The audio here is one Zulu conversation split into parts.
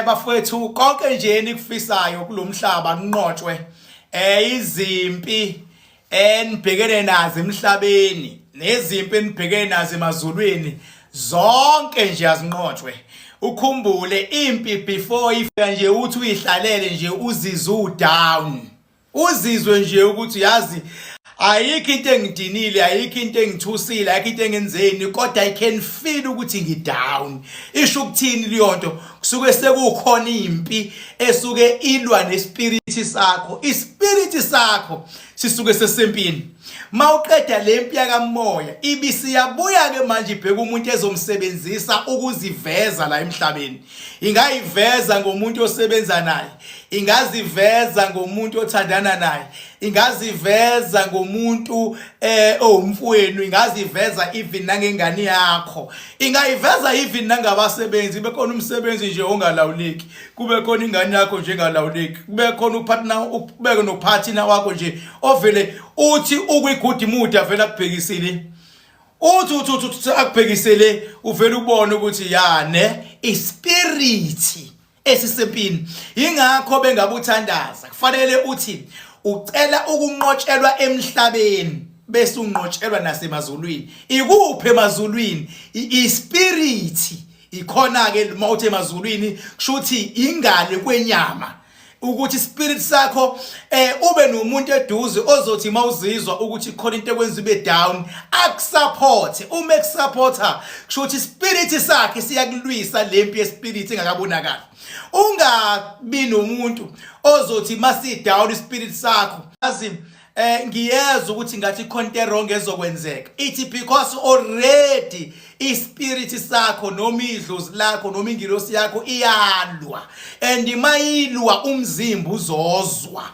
bafowethu konke nje enikufisayo kulomhlaba kunqotshwe izimpi enibhekene nazo emhlabeni nezimpi enibhekene nazo emazulwini zonke nje azinqotshwe. Ukhumbule impi before ifika nje uthi uyihlalele nje uzizwe udown, uzizwe nje ukuthi yazi ayikho into engidinile, ayikho into engithusile, ayikho into engenzeni, kodwa I can feel ukuthi ngidown. Isho ukuthini leyo nto? Kusuke sekukhona impi esuke ilwa nespirit sakho. Ispirit sakho sisuke sesempini. Mawuqeda lempi yakamoya ibisiyabuya ke manje ibheka umuntu ezomsebenzisa ukuziveza la emhlabeni. Ingayiveza ngomuntu osebenza naye, ingaziveza ngomuntu othandana naye, ingaziveza ngomuntu owumfowenu, ingaziveza even nangengane yakho, ingayiveza even nangabasebenzi. Bekhona umsebenzi nje ongalawuleki, kube khona ingane yakho nje engalawuleki, kube khona upartner, ubeke nopartner wakho nje ovele uthi ukwi-good mood avela kubhekisile, uthi akubhekisele uvela ubone ukuthi yane ispirit esisempini. Ingakho bengabuthandaza kufanele uthi ucela ukunqotshelwa emhlabeni bese unqotshelwa nasemazulwini. Ikuphi emazulwini? Ispirit ikhona ke mawuthe emazulwini kushuthi ingale kwenyama, ukuthi spirit sakho ube nomuntu eduze ozothi mawuzizwa ukuthi khona into ekwenza ube down akusupport. Uma ekusupporta kushuthi spirit sakhe siyakulwisa lempi yespirit engakabonakala. Ungabi nomuntu ozothi masi down ispirit sakho azi ngiyeza ukuthi ngathi khona into wrong ezokwenzeka. Ithi because already ispirit sakho noma idlozi lakho noma ingilosi yakho iyalwa, and mayilwa umzimba uzozwa.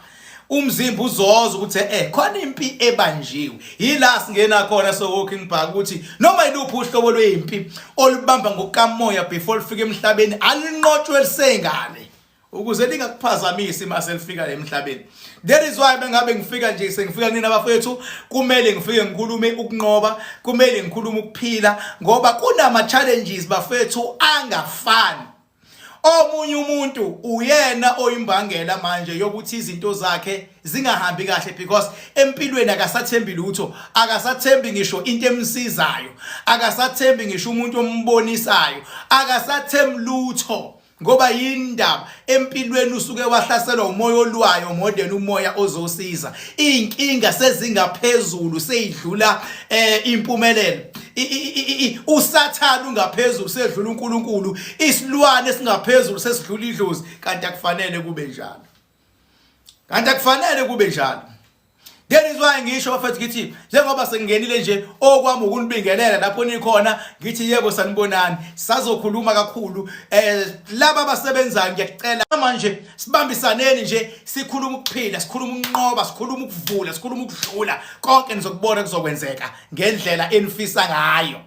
Umzimba uzozwa ukuthi khona impi ebanjiwe. Yila singena khona so walking back ukuthi noma iluphi uhlobo lwempi olubamba ngokamoya before lifike emhlabeni alinqotshwe lisengane ukuze lingakuphazamisi mase lifika emhlabeni. That is why bengabe ngifika nje sengifika nina bafethu kumele ngifike ngikhulume ukunqoba, kumele ngikhulume ukuphila ngoba kunama challenges bafethu angafani. Omunye umuntu uyena oyimbangela manje yokuthi izinto zakhe zingahambi kahle because empilweni akasathembi lutho, akasathembi ngisho into emsizayo, akasathembi ngisho umuntu ombonisayo, akasathembi lutho. Ngoba yindaba empilweni usuke wahlaselwa umoya olwayo modern umoya ozosiza. Inkinga sezingaphezulu seyidlula impumelelo. Usathana ungaphezulu sedlula uNkulunkulu, isilwane singaphezulu sesidlula idlozi. Kanti akufanele kube njalo, kanti akufanele kube njalo. That is why ngisho bafethu ngithi njengoba sengingenile nje okwami ukunibingelela lapho nikhona ngithi yebo sanibonani, sazokhuluma kakhulu laba abasebenzayo. Ngiyacela manje sibambisaneni nje sikhuluma ukuphila, sikhuluma ukunqoba, sikhuluma ukuvula, sikhuluma ukudlula konke nizokubona kuzokwenzeka ngendlela enifisa ngayo.